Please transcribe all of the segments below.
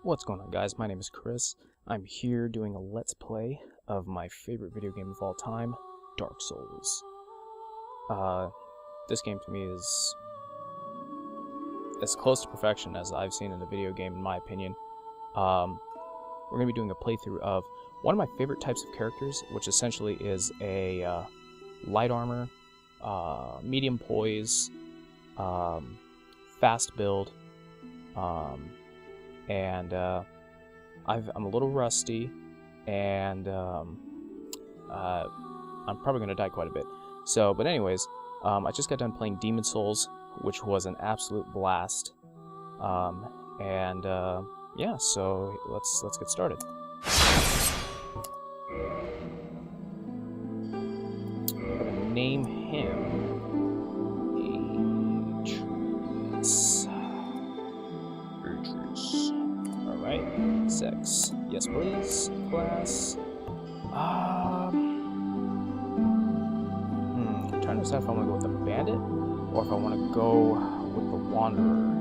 What's going on, guys? My name is Chris. I'm here doing a let's play of my favorite video game of all time, Dark Souls. This game to me is as close to perfection as I've seen in a video game, in my opinion. We're going to be doing a playthrough of one of my favorite types of characters, which essentially is a light armor, medium poise, fast build, and I'm a little rusty, and I'm probably going to die quite a bit. So, but anyways, I just got done playing Demon Souls, which was an absolute blast. Yeah, so let's get started. I'm gonna name him Atreus. All right, sex. Yes, please. Class. I'm trying to decide if I want to go with the bandit or if I want to go with the wanderer.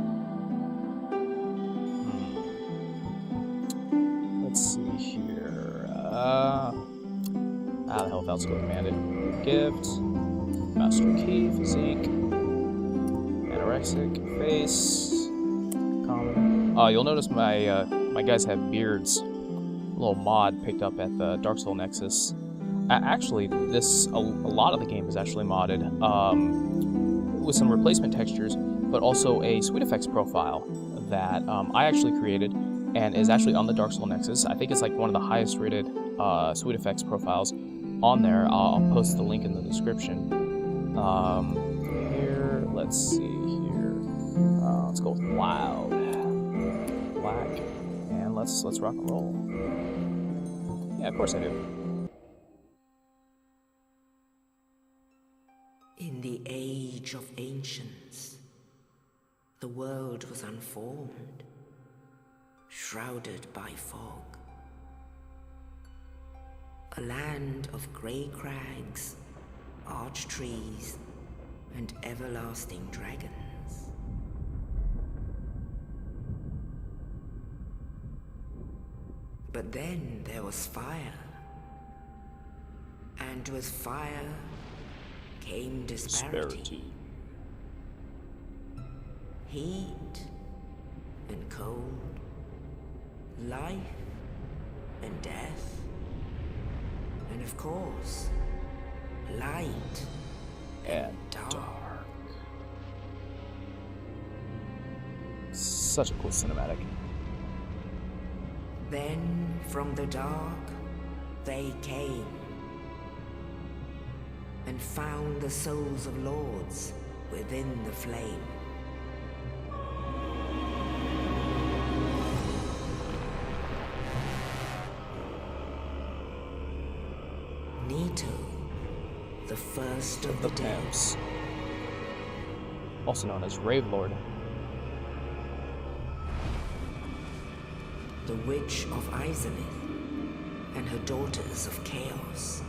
Let's see here. The hell, let's go with the bandit. Gift. Master key. Physique. Anorexic. Face. Common. You'll notice my guys have beards. A little mod picked up at the Dark Soul Nexus. Actually, a lot of the game is actually modded with some replacement textures, but also a Sweet Effects profile that I actually created and is actually on the Dark Soul Nexus. I think it's like one of the highest rated Sweet Effects profiles on there. I'll post the link in the description. Here, let's see here. Let's go with Loud, Black, and let's rock and roll. Yeah, of course I do. In the age of ancients, the world was unformed, shrouded by fog. A land of grey crags, arch trees, and everlasting dragons. But then there was fire, and with fire came disparity. Heat and cold, life and death, and of course, light and dark. Such a cool cinematic. Then from the dark they came and found the souls of lords within the flame. Nito, the first of the dead, also known as Ravelord. The Witch of Izalith and her daughters of Chaos.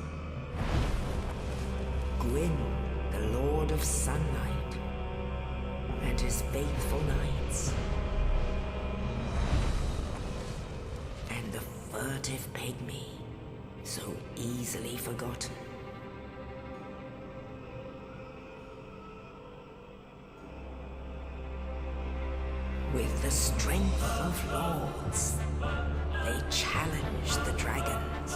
Gwyn, the Lord of Sunlight, and his faithful knights. And the furtive pygmy, so easily forgotten. With the strength of lords, they challenged the dragons.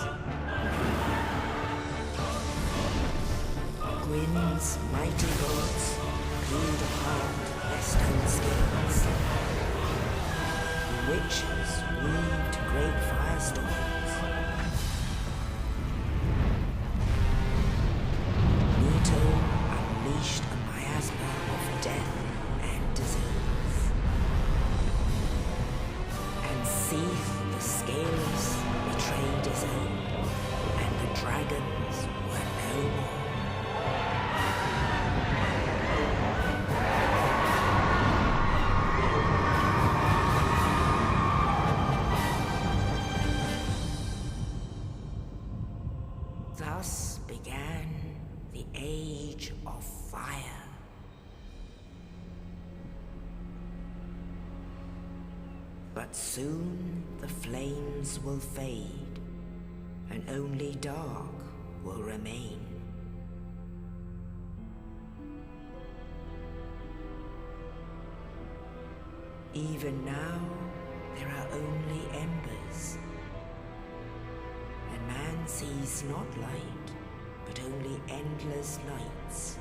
Gwyn's mighty lords peeled apart their stone skills. The witches weaved great firestorms. Nito unleashed a miasma of death and disease. And Seath the Scaleless betrayed his own, and the dragons were no more. But soon the flames will fade, and only dark will remain. Even now, there are only embers, and man sees not light, but only endless nights.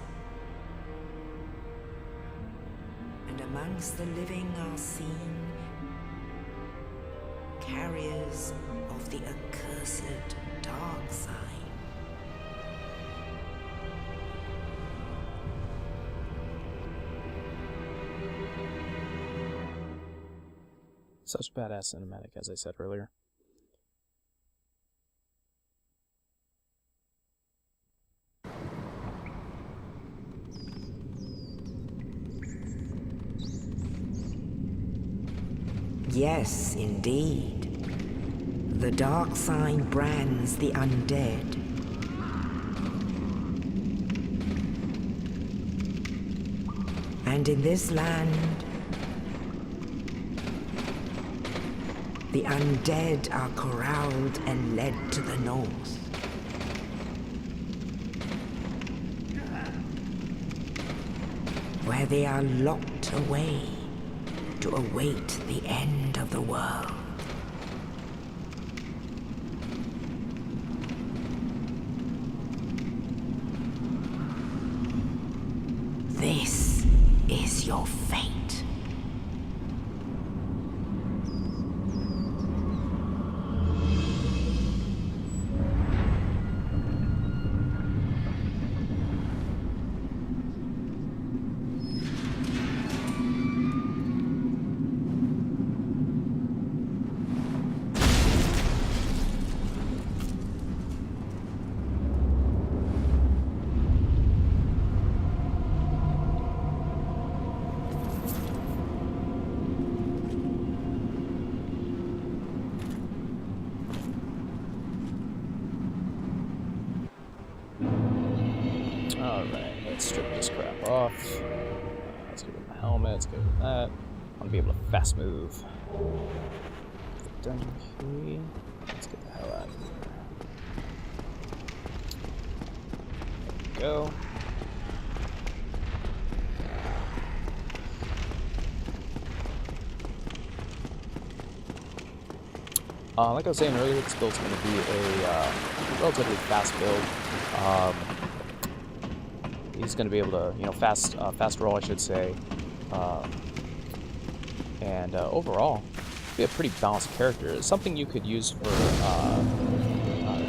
And amongst the living are seen carriers of the accursed dark sign. Such a badass cinematic, as I said earlier. Yes, indeed. The dark sign brands the undead. And in this land, the undead are corralled and led to the north. Where they are locked away to await the end of the world. This is your fate. Alright, let's strip this crap off. Let's get rid of the helmet, let's get rid of that. I want to be able to fast move. The dungeon key. Let's get the hell out of here. There we go. Like I was saying earlier, this build's going to be a relatively fast build. He's going to be able to, you know, fast roll, I should say, and overall, be a pretty balanced character. It's something you could use for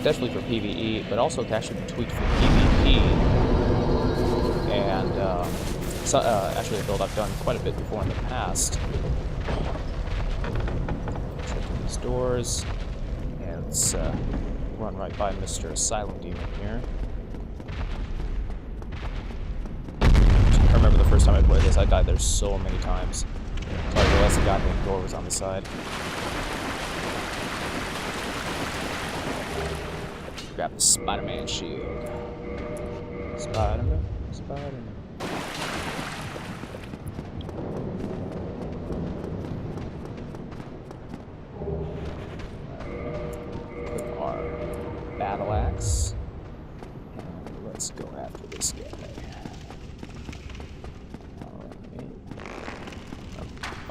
definitely for PvE, but also can actually be tweaked for PvP. And actually, a build I've done quite a bit before in the past. Check these doors, and let's run right by Mr. Silent Demon here. I remember the first time I played this, I died there so many times. So I realized the goddamn door was on the side. Grab the Spider-Man shield. Spider-Man, Spider-Man. Put our battle axe. And let's go after this guy.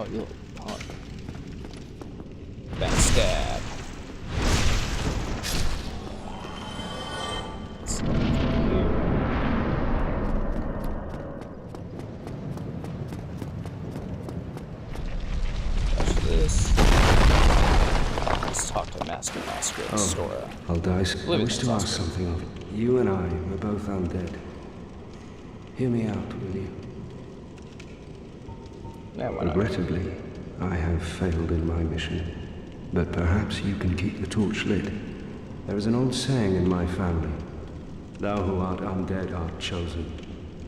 Oh, you little punk. Backstab. Let's go here. Touch this. Let's talk to Master and Stora. Aldice, I wish to ask something of you. You and I were both undead. Hear me out, will you? Yeah, why not? Regrettably, I have failed in my mission, but perhaps you can keep the torch lit. There is an old saying in my family: thou who art undead art chosen,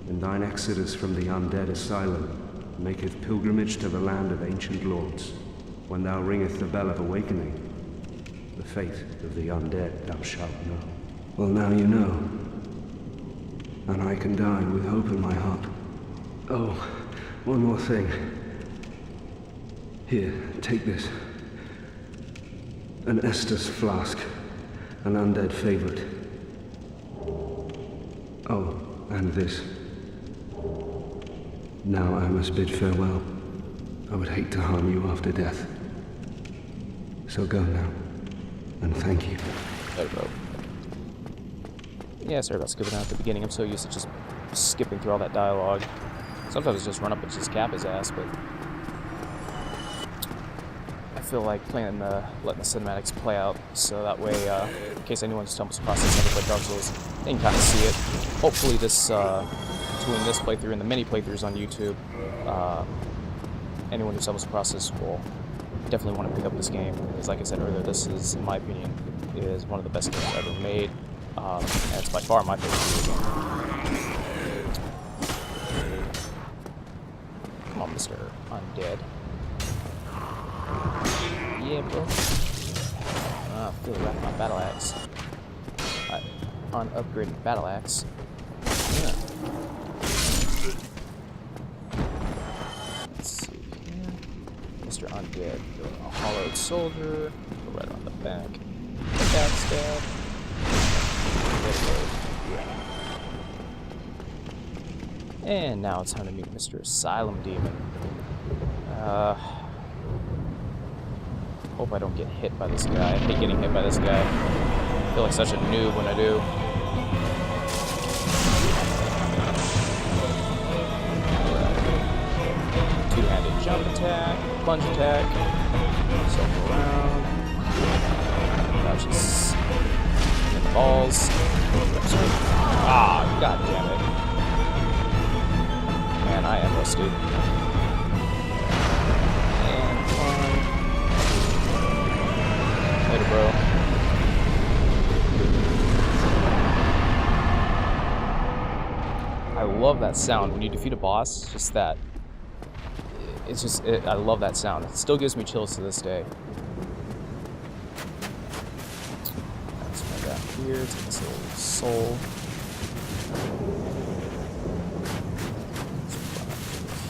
and thine exodus from the undead asylum maketh pilgrimage to the land of ancient lords. When thou ringeth the bell of awakening, the fate of the undead thou shalt know. Well, now you know, and I can die with hope in my heart. Oh, one more thing. Here, take this. An Estus flask. An undead favorite. Oh, and this. Now I must bid farewell. I would hate to harm you after death. So go now, and thank you. There we go. Yeah, sorry about skipping out at the beginning. I'm so used to just skipping through all that dialogue. Sometimes I just run up and just cap his ass, but I feel like letting the cinematics play out, so that way, in case anyone stumbles across this never played Dark Souls, they can kind of see it. Hopefully this, between this playthrough and the many playthroughs on YouTube, anyone who stumbles across this will definitely want to pick up this game, because like I said earlier, this is, in my opinion, is one of the best games ever made, and it's by far my favorite video game. Come on, Mr. Undead. Yeah, bro. I feel like my battle axe. Unupgraded battle axe. Yeah. Let's see here. Mr. Undead. A hollowed soldier. Go right on the back. Backstab. And now it's time to meet Mr. Asylum Demon. Hope I don't get hit by this guy. I hate getting hit by this guy. I feel like such a noob when I do. Two-handed jump attack, plunge attack, circle around, crouches in the balls. Ah, god damn it. Man, I am rusty. And climb. Later, bro. I love that sound when you defeat a boss. Just that. It's just. I love that sound. It still gives me chills to this day. Let's go down here. Take this little soul.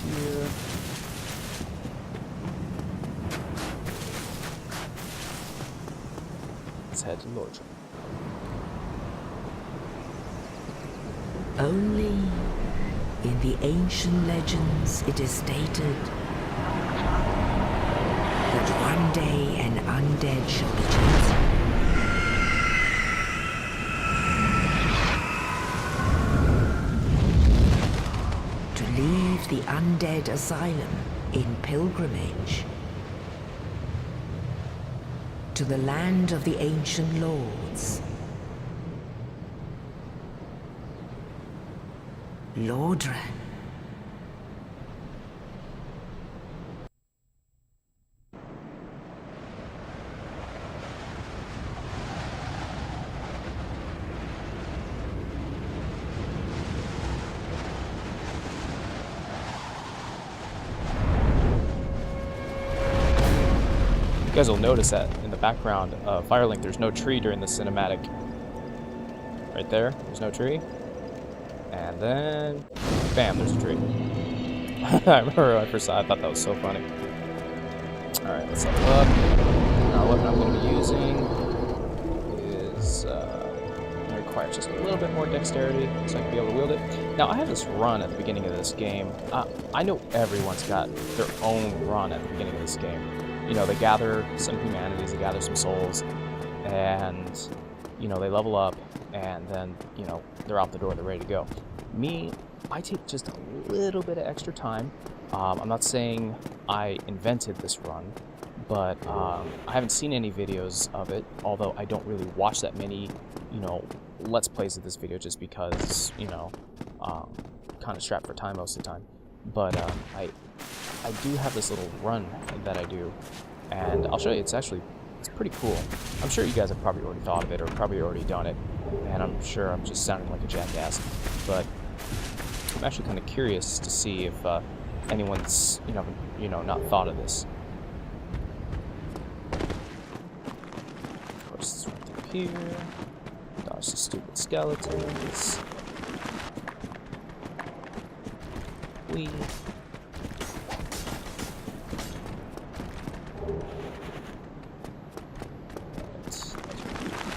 Here. Let's head to Lordship. Only in the ancient legends it is stated that one day an undead shall be chosen. To leave the undead asylum in pilgrimage to the land of the ancient lords. Lordran. You guys will notice that in the background of Firelink, there's no tree during the cinematic. Right there, there's no tree. And then, bam, there's a tree. I remember when I first saw it, I thought that was so funny. Alright, let's level up. Now, the weapon I'm going to be using is, it requires just a little bit more dexterity so I can be able to wield it. Now, I have this run at the beginning of this game. I know everyone's got their own run at the beginning of this game. You know, they gather some humanities, they gather some souls, and, you know, they level up, and then, you know, they're out the door, they're ready to go. Me, I take just a little bit of extra time. I'm not saying I invented this run, but I haven't seen any videos of it, although I don't really watch that many, you know, Let's Plays of this video just because, you know, kind of strapped for time most of the time. But I do have this little run that I do, and I'll show you. It's pretty cool. I'm sure you guys have probably already thought of it or probably already done it, and I'm sure I'm just sounding like a jackass, but I'm actually kind of curious to see if anyone's, you know, not thought of this. Of course, it's right through here. Dodge the stupid skeletons.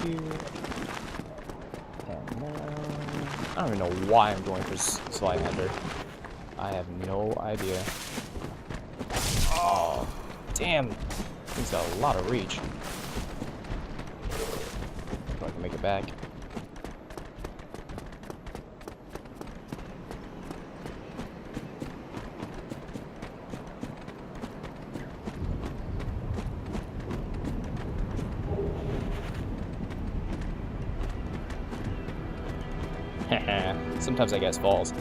here. And now... I don't even know why I'm going for Slide Ender. I have no idea. Oh, damn. He's got a lot of reach. If I can make it back. Sometimes that guy falls.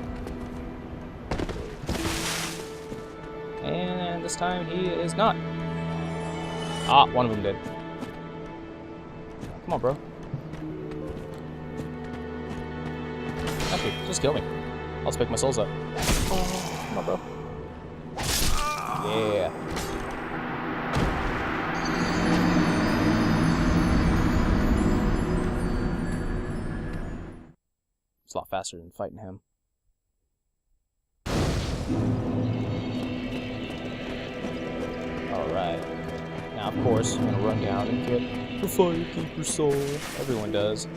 And this time he is not. Ah, one of them did. Come on, bro. Actually, just kill me. I'll just pick my souls up. Oh, come on, bro. Yeah. It's a lot faster than fighting him. Alright. Now, of course, I'm gonna run down and get the Firekeeper soul. Everyone does.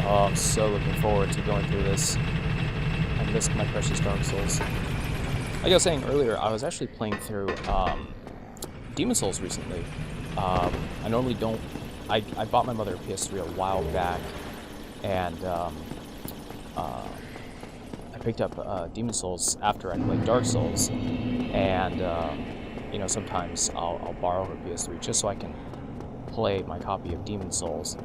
Oh, I'm so looking forward to going through this. I miss my precious Dark Souls. Like I was saying earlier, I was actually playing through Demon Souls recently. I normally don't... I bought my mother a PS3 a while back, and I picked up Demon Souls after I played Dark Souls, and you know, sometimes I'll borrow her PS3 just so I can play my copy of Demon Souls.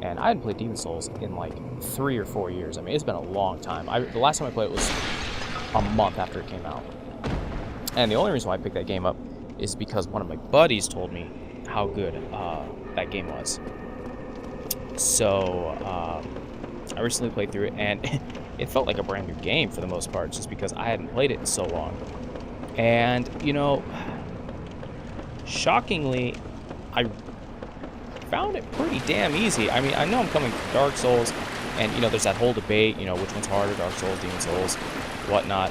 And I hadn't played Demon Souls in like 3 or 4 years. I mean, it's been a long time. The last time I played it was a month after it came out. And the only reason why I picked that game up is because one of my buddies told me how good that game was. So I recently played through it, and it felt like a brand new game for the most part, just because I hadn't played it in so long. And, you know, shockingly, I found it pretty damn easy. I mean, I know I'm coming from Dark Souls, and, you know, there's that whole debate, you know, which one's harder, Dark Souls, Demon Souls, whatnot.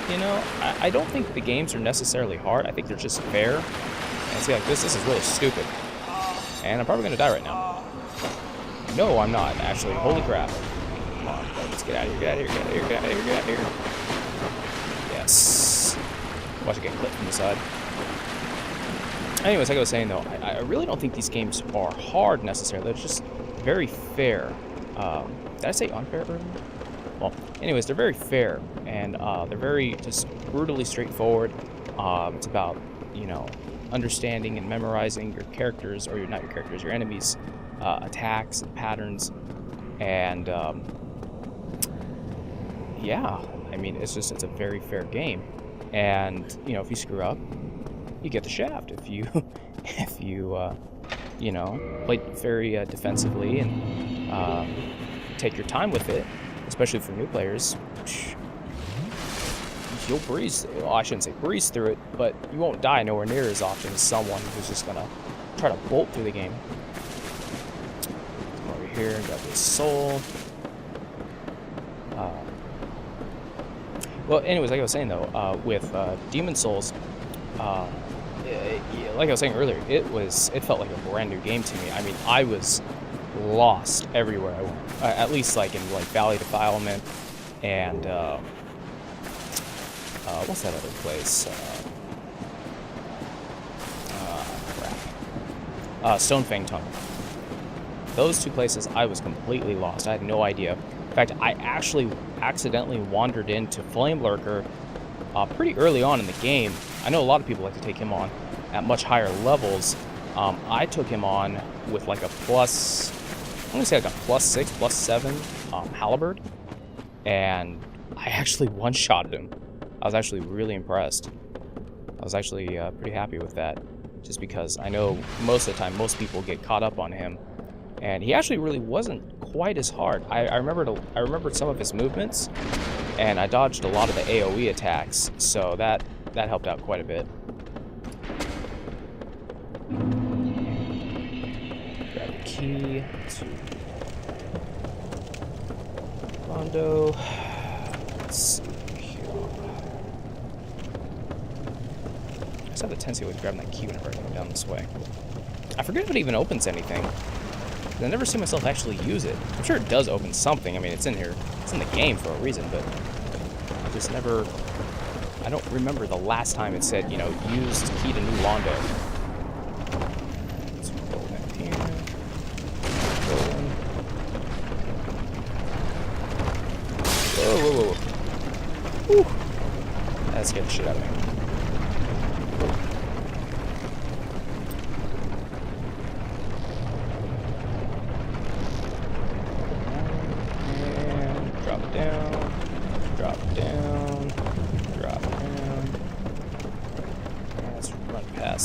You know, I don't think the games are necessarily hard. I think they're just fair. And see, like, this is really stupid. And I'm probably going to die right now. No, I'm not, actually. Holy crap. Come on, let's get out of here, get out of here, get out of here, get out of here, get out of here. Yes. Watch it get clipped from the side. Anyways, like I was saying, though, I really don't think these games are hard, necessarily. They're just very fair. Did I say unfair earlier? Well, anyways, they're very fair, and they're very just brutally straightforward. It's about, you know, understanding and memorizing your characters, or not your characters, your enemies' attacks and patterns. And, yeah, I mean, it's a very fair game. And, you know, if you screw up, you get the shaft. If you, you know, play very defensively and take your time with it, especially for new players, you'll breeze. Well, I shouldn't say breeze through it, but you won't die nowhere near as often as someone who's just gonna try to bolt through the game. Come over here, got this soul. Well, anyways, like I was saying though, with Demon Souls, like I was saying earlier, it felt like a brand new game to me. I mean, I was lost everywhere I went. At least like in like Valley Defilement and what's that other place? Crap. Stonefang Tunnel. Those two places, I was completely lost. I had no idea. In fact, I actually accidentally wandered into Flame Lurker pretty early on in the game. I know a lot of people like to take him on at much higher levels. I took him on with like a plus, I'm gonna say like a +6, +7 halberd, and I actually one-shotted him. I was actually really impressed. I was actually pretty happy with that, just because I know most of the time most people get caught up on him, and he actually really wasn't quite as hard. I remembered some of his movements, and I dodged a lot of the AoE attacks, so that helped out quite a bit. Grab the key to Londo. Let's see here. I just have a tendency with grabbing that key whenever I go down this way. I forget if it even opens anything. I never see myself actually use it. I'm sure it does open something. I mean, it's in here. It's in the game for a reason, but I just never... I don't remember the last time it said, you know, use key to new Londo. Let's roll that here. Rolling. Whoa, whoa, whoa. Whew. That scared the shit out of me.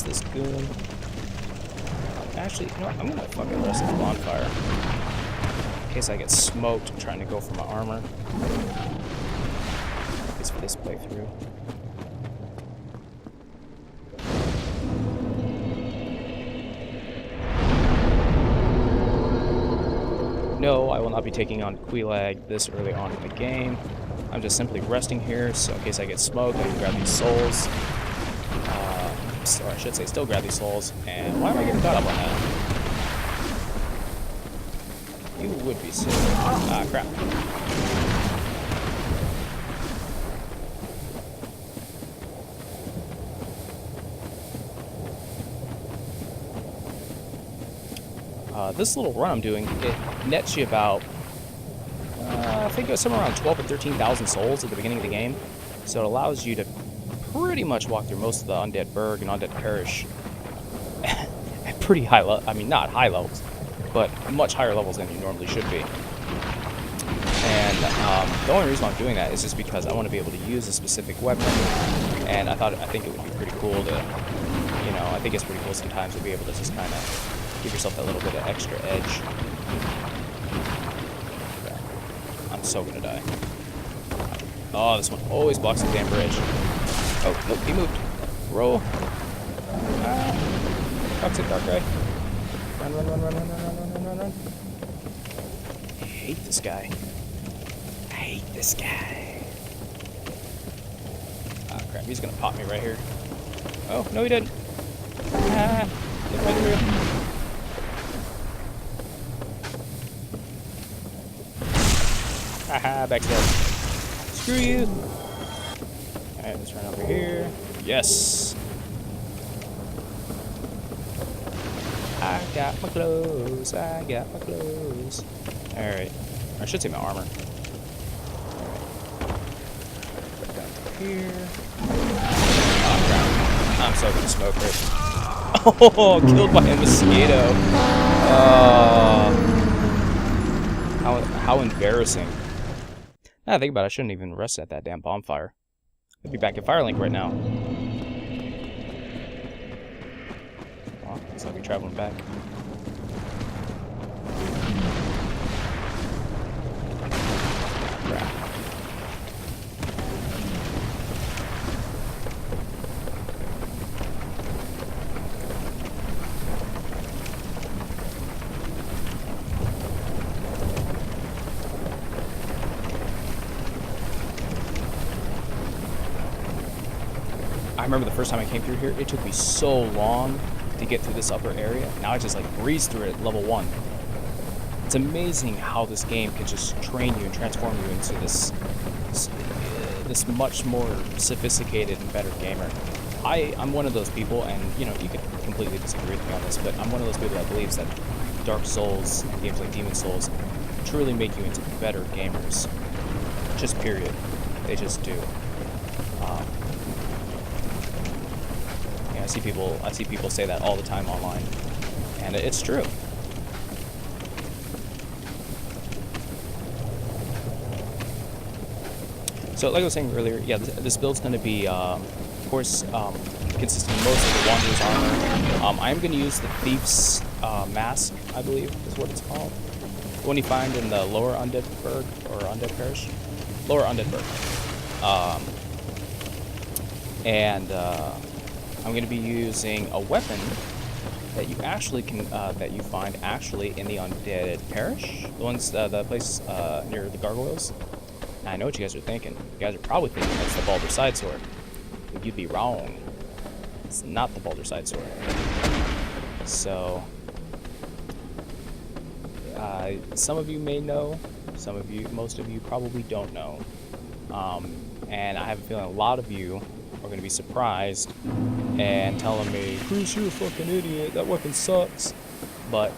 This goon. Actually, you know what? I'm gonna fucking rest at the bonfire. In case I get smoked trying to go for my armor. At least for this playthrough. No, I will not be taking on Quelaag this early on in the game. I'm just simply resting here, so in case I get smoked, I can grab these souls. Or I should say, still grab these souls. And why am I getting caught up on that? You would be sick. Ah, crap. This little run I'm doing, it nets you about, I think it was somewhere around 12 or 13,000 souls at the beginning of the game. So it allows you to pretty much walk through most of the Undead Burg and Undead Parish at pretty high levels. I mean, not high levels, but much higher levels than you normally should be. And the only reason I'm doing that is just because I want to be able to use a specific weapon. And I think it would be pretty cool to, you know, I think it's pretty cool sometimes to be able to just kind of give yourself that little bit of extra edge. I'm so gonna die. Oh, this one always blocks the damn bridge. Oh, nope, he moved. Roll. Ah. Toxic dark guy. Run, run, run, run, run, run, run, run, run, run. I hate this guy. I hate this guy. Oh, crap, he's gonna pop me right here. Oh, no he didn't. Ah, get right through. Haha, backstab. Screw you. Alright, let's run over here. Yes! I got my clothes, I got my clothes. Alright. I should say my armor. Alright. Back down to here. Oh, crap. I'm so gonna smoke it. Oh, killed by a mosquito. How embarrassing. Now I think about it, I shouldn't even rest at that damn bonfire. I'd be back at Firelink right now. Well, looks like we're traveling back. Crap. I remember the first time I came through here, it took me so long to get through this upper area. Now I just like breeze through it at level 1. It's amazing how this game can just train you and transform you into this much more sophisticated and better gamer. I'm one of those people, and you know, you could completely disagree with me on this, but I'm one of those people that believes that Dark Souls and games like Demon Souls truly make you into better gamers. Just period. They just do. I see people say that all the time online, and it's true. So, like I was saying earlier, yeah, this build's going to be, of course, consisting mostly of the Wanderer's armor. I am going to use the Thief's mask, I believe is what it's called. The one you find in the Lower Undead Burg or Undead Parish, Lower Undead Burg. I'm going to be using a weapon that you actually can that you find actually in the Undead Parish, the ones the place near the gargoyles. And I know what you guys are thinking. You guys are probably thinking that's the Baldur Side Sword. But you'd be wrong. It's not the Baldur Side Sword. So some of you may know, most of you probably don't know. And I have a feeling a lot of you are going to be surprised and telling me, Chris, you're a fucking idiot, that weapon sucks. But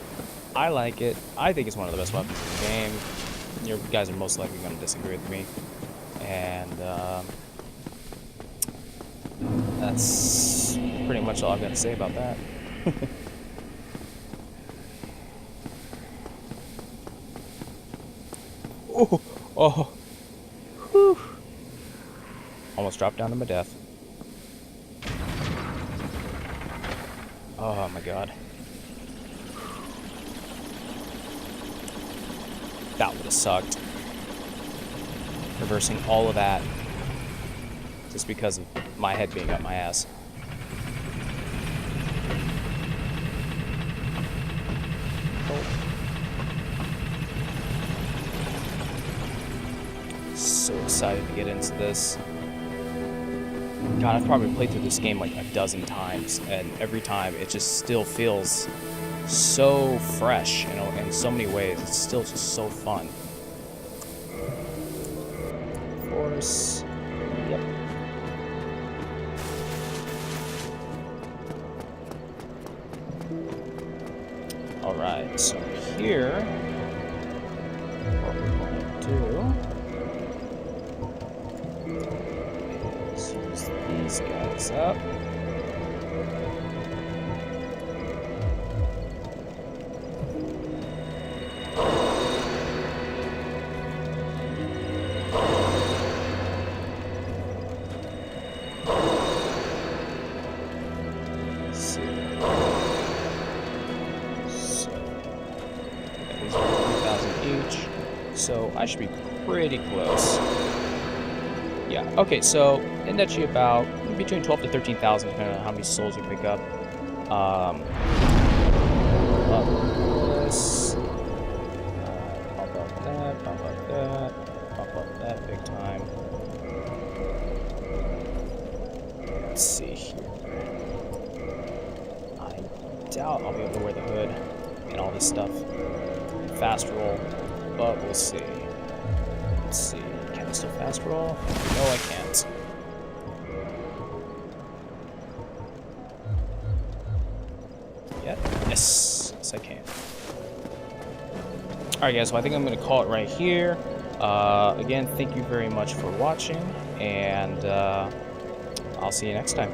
I like it. I think it's one of the best weapons in the game. You guys are most likely going to disagree with me. And that's pretty much all I've got to say about that. Oh. Whew. Almost dropped down to my death. Oh my god. That would have sucked. Reversing all of that just because of my head being up my ass. So excited to get into this. God, I've probably played through this game like a dozen times, and every time it just still feels so fresh, you know, in so many ways. It's still just so fun. Of course. Yep. Alright, so here, what we're going to do is use these guys up. So I should be pretty close. Yeah, okay, so it nets you about between 12 to 13,000 depending on how many souls you pick up. Pop this. Pop up that, pop up that, pop up that big time. Let's see here. I doubt I'll be able to wear the hood and all this stuff. Fast roll. But we'll see. Let's see. Can I still fast roll? No, I can't. Yet? Yes. Yes, I can. Alright, guys. Well, I think I'm going to call it right here. Again, thank you very much for watching. And I'll see you next time.